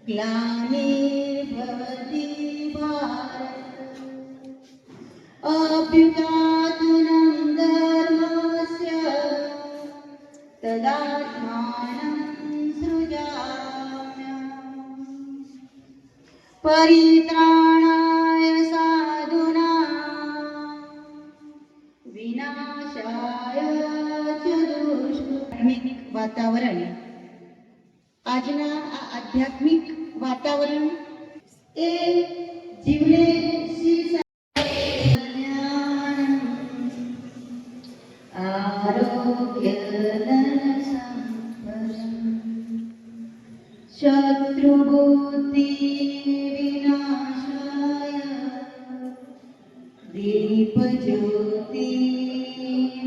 ग्लानिर्भवति भारत अभ्युत्थानं धर्मस्य तदात्मानं सृजाम्यहम् परित्राणाय साधूनां विनाशाय च दुष्कृताम् वातावरण આજના આ આધ્યાત્મિક વાતાવરણ એ જીવને આરોગ્ય શત્રુબુદ્ધિ વિનાશાય દીપ જ્યોતિ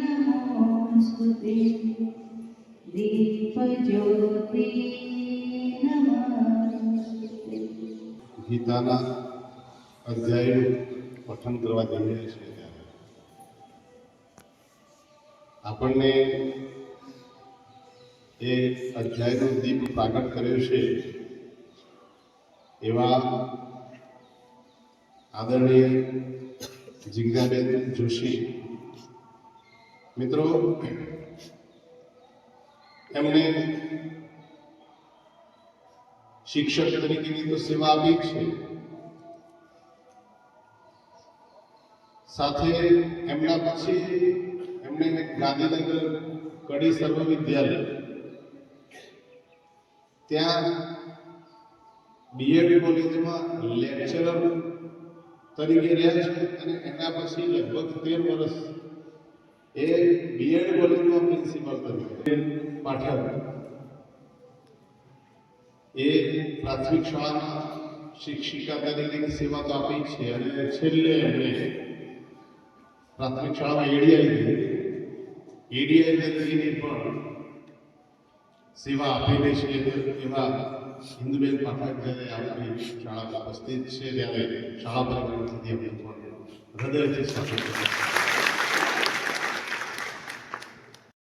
નમોસ્તુતે દીપ જ્યોતિ નમોસ્તુતે। ગીતાના અધ્યાયનું પઠન કરવા જઈ રહ્યા છીએ ત્યારે આપણને એ અધ્યાયનો દીપ પ્રાગટ કર્યો છે એવા આદરણીય જિજ્ઞાબેન જોશી મિત્રો, એમણે શિક્ષક તરીકેની તો સેવા આપી છે, સાથે એમના પછી એમણે ગાંધીનગર કડી સર્વ વિદ્યાલય ત્યાં બીએડ કોલેજમાં લેક્ચરર તરીકે રહ્યા છે અને એના પછી લગભગ 13 વર્ષ એ બીએડ કોલેજમાં પ્રિન્સિપાલ તરીકે પાઠક એ પ્રાથમિક શાળામાં શિક્ષિકા તરીકેની સેવા તો આપી છે અને છેલ્લે એમણે પ્રાથમિક શાળામાં એડીઆઈ તરીકેની પણ સેવા આપેલી છે એવા હિન્દુબેન પાઠક જ્યારે આપણી શાળામાં ઉપસ્થિત છે ત્યારે શાળા પરિવારથી અમને પણ હૃદયથી સ્વાગત કરું છું।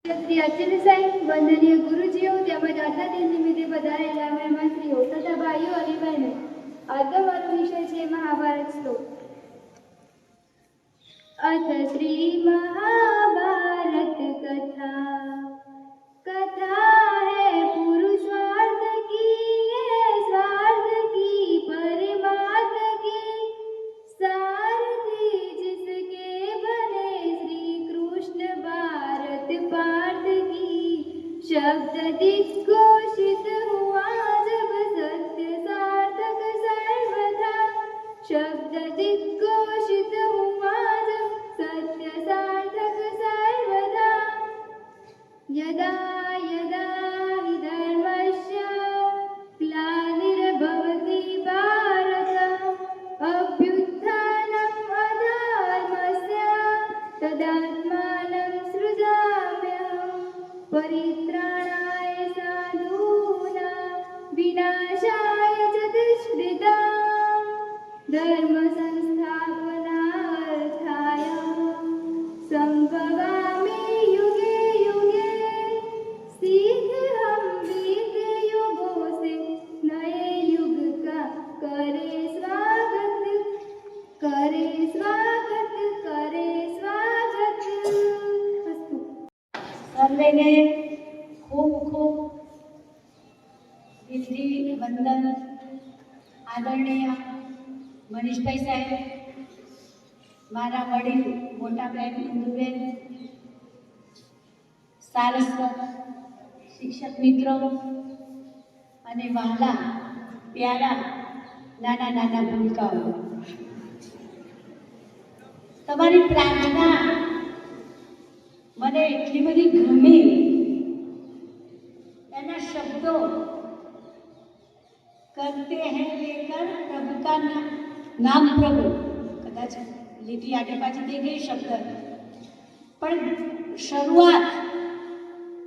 શ્રી અર્ચન સાહેબ, વંદનીય ગુરુજીઓ તેમજ આજના દિન નિમિત્તે પધારેલા મહેમાનશ્રીઓ તથા ભાઈઓ અને બહેનો, આજનો મારો વિષય છે મહાભારત શ્લોક। અથ શ્રી મહાભારત કથા कथा है पुरुषार्थ की है स्वार्थ की परमार्थ की सारथी जिसके बने श्री कृष्ण भारत पार्थ की शब्द दिग्घोषित हुआ जब सत्य सार्थक सर्वथा शब्द दिग्घोषित हुआ जब सत्य सार्थक सर्वथा यदा यदा हि धर्मस्य ग्लानिर्भवति भारत अभ्युत्थानम् अधर्मस्य तदात्मानं सृजाम्यहम् परित्राणाय साधूनां विनाशाय च दुष्कृताम् धर्म संस्थापनार्थाय संभवामि युगे युगे सीख हम बीत युगों से नए युग का करे स्वागत करे स्वागत करे स्वागत। अस्तु। सर्वेने खूब खूब विधि वंदन। आदरणीय मनीषभाई साहेब, मारा वडील मोटा बहन इंदुबेन, सारस्वत शिक्षक मित्रों અને વહાલા પ્યારા નાના નાના ભૂલકાઓ, તમારી પ્રાર્થના મને એટલી બધી ગમી, એના શબ્દો करते हैं लेकर प्रभु का नाम प्रभु, कदाच લીટી આગે પાછી થઈ ગઈ શબ્દ, પણ શરૂઆત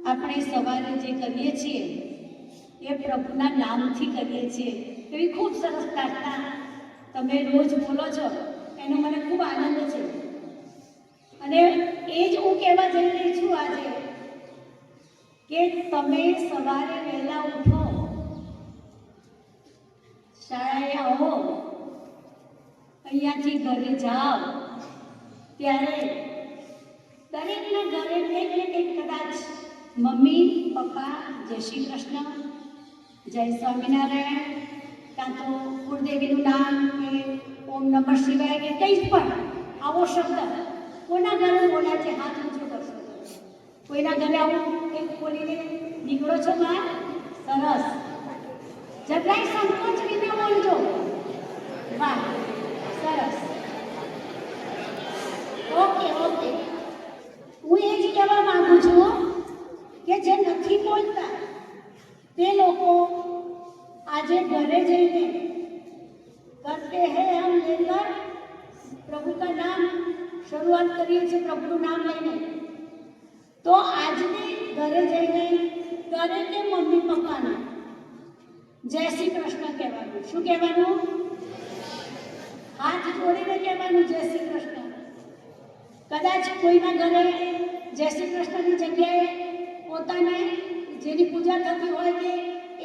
આપણે સવારે જે કરીએ છીએ એ પ્રભુના નામથી કરીએ છીએ। એવી ખૂબ સરસ પ્રાર્થના તમે રોજ બોલો છો, એનો મને ખૂબ આનંદ છે અને એ જ હું કહેવા જઈ રહી છું આજે કે તમે સવારે વહેલા ઉઠો, શાળાએ આવો, અહીંયાથી ઘરે જાઓ, ત્યારે દરેકના ઘરે કંઈક ને કંઈક કદાચ મમ્મી પપ્પા જય શ્રી કૃષ્ણ, જય સ્વામિનારાયણ, કાં તો કુળદેવીનું નામ કે ઓમ નમઃ શિવાય કે કંઈ પણ આવો શબ્દ કોના ઘરે બોલાય છે? હાથ ઊંચો કરશો. કોઈના ઘરે આવું કંઈક બોલીને નીકળો છો બહાર? સરસ. જરાય સંકોચ વિના બોલજો. વાહ, સરસ. Okay okay. હું એ જ કહેવા માંગુ છું કે જે નથી બોલતા તે લોકો આજે ઘરે જઈને કરતે હૈ હમ લેकर પ્રભુ का नाम શરૂઆત કરીએ છીએ પ્રભુનું નામ લઈને, તો આજની ઘરે જઈને દરેકે મમ્મી પપ્પાને જય શ્રી કૃષ્ણ કહેવાનું. શું કહેવાનું? હાથ જોડીને કહેવાનું જય શ્રી કૃષ્ણ. કદાચ કોઈના ઘરે જય શ્રી કૃષ્ણની જગ્યાએ પોતાને જેની પૂજા થતી હોય કે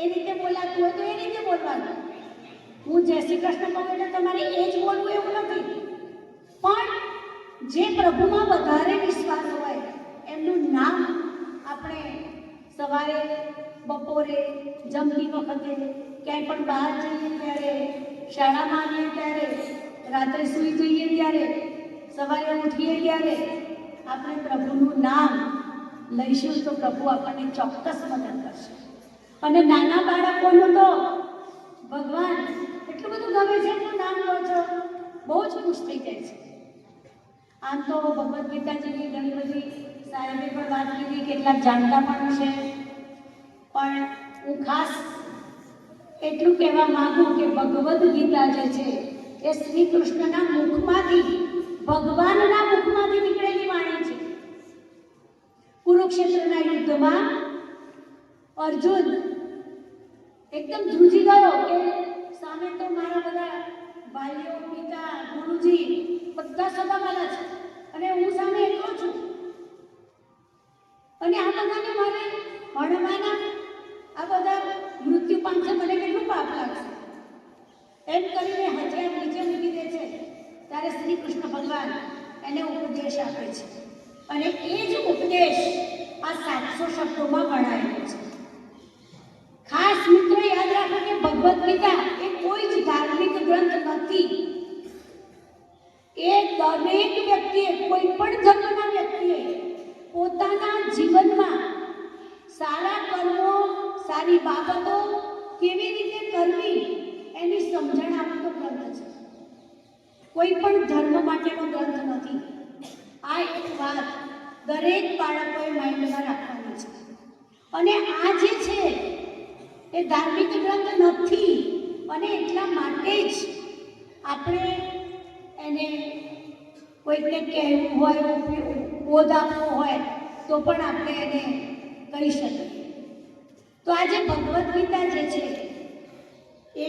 એ રીતે બોલાતું હોય તો એ રીતે બોલવાનું. હું જય શ્રી કૃષ્ણ કહું એટલે તમારે એ જ બોલવું એવું નથી, પણ જે પ્રભુમાં વધારે વિશ્વાસ હોય એમનું નામ આપણે સવારે, બપોરે, જમતી વખતે, ક્યાંય પણ બહાર જઈએ ત્યારે, શાળામાં આવીએ ત્યારે, રાત્રે સૂઈ જઈએ ત્યારે, સવારે ઉઠીએ ત્યારે આપણે પ્રભુનું નામ લઈશું તો પ્રભુ આપણને ચોક્કસ મદદ કરશે. અને નાના બાળકોનું તો ભગવાન એટલું બધું ગમે છે, એનું નામ લો છો બહુ જ ખુશ થઈ જાય છે. આમ તો ભગવદ્ ગીતાજીની ઘણી બધી સાહેબે પણ વાત કરી, કેટલાક જાણતા પણ છે, પણ હું ખાસ એટલું કહેવા માંગુ કે ભગવદ્ ગીતા જે છે એ શ્રી કૃષ્ણના મુખમાંથી, ભગવાનના મુખમાંથી નીકળેલી વાણી છે. કુરુક્ષેત્રના યુદ્ધમાં અર્જુન એકદમ ધ્રુજી ગયો કે સામે તો મારા બધા ભાઈઓ, પિતા, ગુરુજી બધા સગાવાલા છે અને હું સામે એકલો છું, અને આ બધાને મારે હણવાના, આ બધા મૃત્યુ પામશે, મને કેટલું પાપ લાગશે. એમ કરીને હથિયાર નીચે મૂકી દે છે. ત્યારે શ્રી કૃષ્ણ ભગવાન એને ઉપદેશ આપે છે, અને એ જ ઉપદેશ આ 700 શબ્દોમાં ગણાયેલો છે. ખાસ મિત્રો યાદ રાખો કે ભગવદ્ ગીતા એ કોઈ જ ધાર્મિક ગ્રંથ નથી. એ દરેક વ્યક્તિએ, કોઈ પણ ધર્મના વ્યક્તિએ પોતાના જીવનમાં સારા કર્મો, સારી બાબતો કેવી રીતે કરવી એની સમજણ આપતો ગ્રંથ છે. કોઈ પણ ધર્મ માટેનો ગ્રંથ નથી. આ એક વાત દરેક બાળકોએ માઇન્ડમાં રાખવાની છે. અને આ જે છે એ ધાર્મિક ગ્રંથ નથી, અને એટલા માટે જ આપણે એને કોઈકને કહેવું હોય, બોધ આપવો હોય તો પણ આપણે એને કહી શકીએ. તો આજે ભગવદ્ ગીતા જે છે એ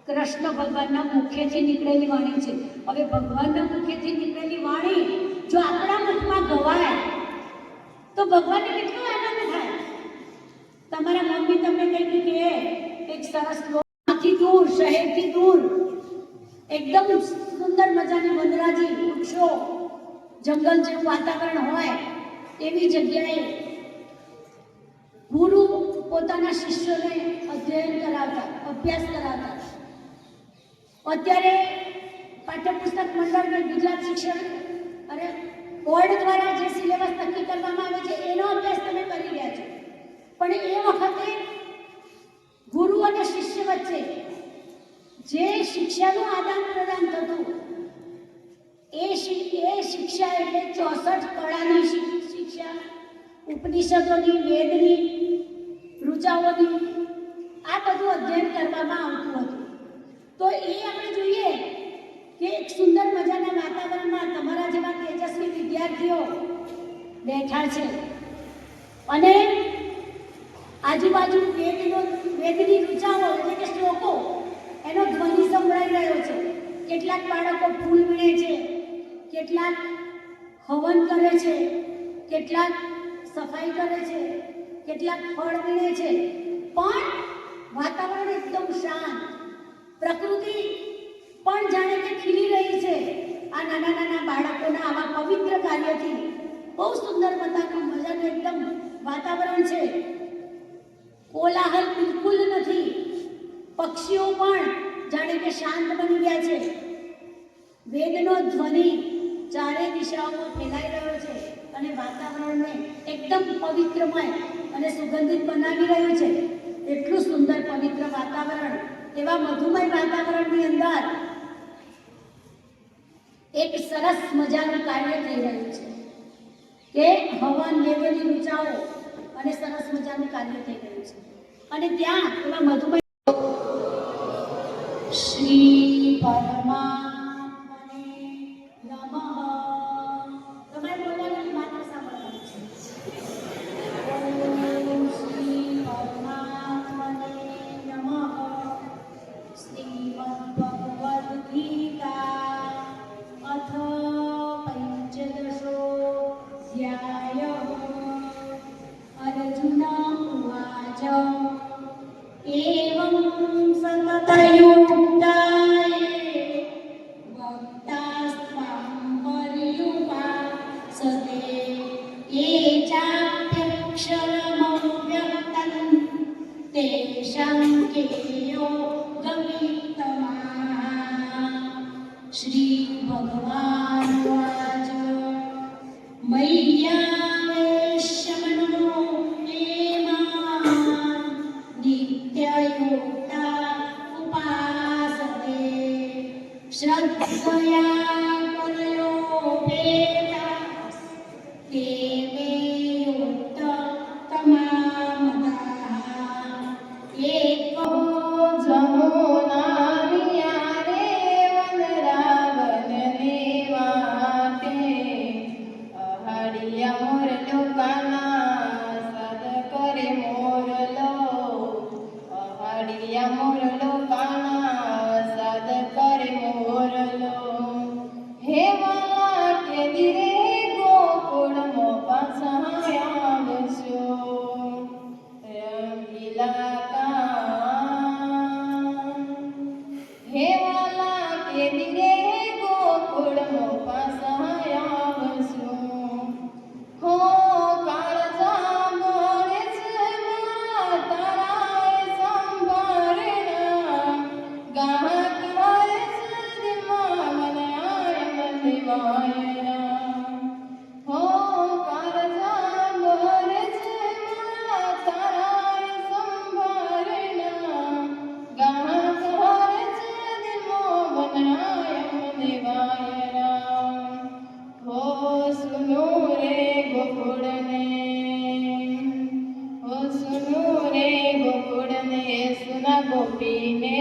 કૃષ્ણ ભગવાનના મુખેથી નીકળેલી વાણી છે. હવે ભગવાનના મુખેથી નીકળેલી વાણી જો આપણા મુખમાં ગવાય તો ભગવાનને કેટલો આનંદ થાય. તમારા મમ્મી તમને કંઈક કહે, એક સરસ લોકથી દૂર, શહેરથી દૂર, એકદમ સુંદર મજાની વનરાજી, વૃક્ષો, જંગલ જેવું વાતાવરણ હોય એવી જગ્યાએ ગુરુ પોતાના શિષ્યોને અધ્યયન કરાવતા, અભ્યાસ કરાવતા. અત્યારે પાઠ્યપુસ્તક મંડળ ને ગુજરાત શિક્ષણ અને બોર્ડ દ્વારા જે સિલેબસ નક્કી કરવામાં આવે છે એનો અભ્યાસ તમે કરી રહ્યા છો, પણ એ વખતે ગુરુ અને શિષ્ય વચ્ચે જે શિક્ષાનું આદાન પ્રદાન થતું એ શિક્ષા એટલે 64 કળાની શિક્ષા, ઉપનિષદોની, વેદની, ઋચાઓની, આ બધું અધ્યયન કરવામાં આવતું હતું. તો એ આપણે જોઈએ કે એક સુંદર મજાના વાતાવરણમાં તમારા જેવા તેજસ્વી વિદ્યાર્થીઓ બેઠા છે, અને આજુબાજુ વેદની ઋચાઓ એટલે કે શ્લોકો એનો ધ્વનિ સંભળાઈ રહ્યો છે. કેટલાક બાળકો ફૂલ વીણે છે, કેટલાક હવન કરે છે, કેટલાક સફાઈ કરે છે, કેટલાક ફળ વીણે છે, પણ વાતાવરણ એકદમ શાંત, પ્રકૃતિ પણ જાણે કે ખીલી રહી છે. આ નાના નાના બાળકોના આવા પવિત્ર કાર્યથી બહુ સુંદર મજાનું એકદમ વાતાવરણ છે. કોલાહલ બિલકુલ નથી. પક્ષીઓ પણ જાણે કે શાંત બની ગયા છે. વેદનો ધ્વનિ ચારે દિશાઓમાં ફેલાઈ રહ્યો છે અને વાતાવરણને એકદમ પવિત્રમય અને સુગંધિત બનાવી રહ્યું છે. એટલું સુંદર પવિત્ર વાતાવરણ, એવા મધુમય વાતાવરણની અંદર એક સરસ મજાનું કાર્ય થઈ રહ્યું છે કે હવન દેવની ઋચાઓ અને સરસ મજાનું કાર્ય થઈ રહ્યું છે. અને ત્યાં એવા મધુમય શ્રી પરમાત્મને નમઃ. તમારે બોલવાનું માત્ર સાંભળવાનું છે. ઓમ શ્રી પરમાત્મને નમઃ. શ્રીમદ્ભગવદ્ ગીતા અથ પંચદશોऽધ્યાયः. अर्जुन उवाच एवं सततयुक्ताये भक्तास्त्वां पर्युपासते ये चाप्यक्षरमव्यक्तं तेषां के योगवित्तमाः. श्री भगवान् उवाच मय्यावेश्य मनो ये मां नित्ययुक्ता उपासते श्रद्धया परयोपेता ते मे युक्ततमामताः. एको જમુનારિયારે વનરાવનને વાટે અહાડિયા મોર લોકાના સદ કરે મોરલો. અહાડિયા મોર લોકાના સદ કરે મોરલો. હે વાલા કે દિરે ગોકુળમાં પાછા આવશો. રંગીલા હે વાલા કે દિરે ગોકુળમાં પાછા આવશું. હો કાળજા મોરે છે મારા તારાએ સંભાળના. ગાહક હારે છે દિલમાં મને આયમ દિવાયના. હો કાળજા મોરે છે મારા તારાએ સંભાળના. ગાહક હારે છે દિલમાં મને આયમ દિવાયના. हो सुनो रे गोकुड़ने, हो सुनो रे गोकुड़ने, सुना गोपी ने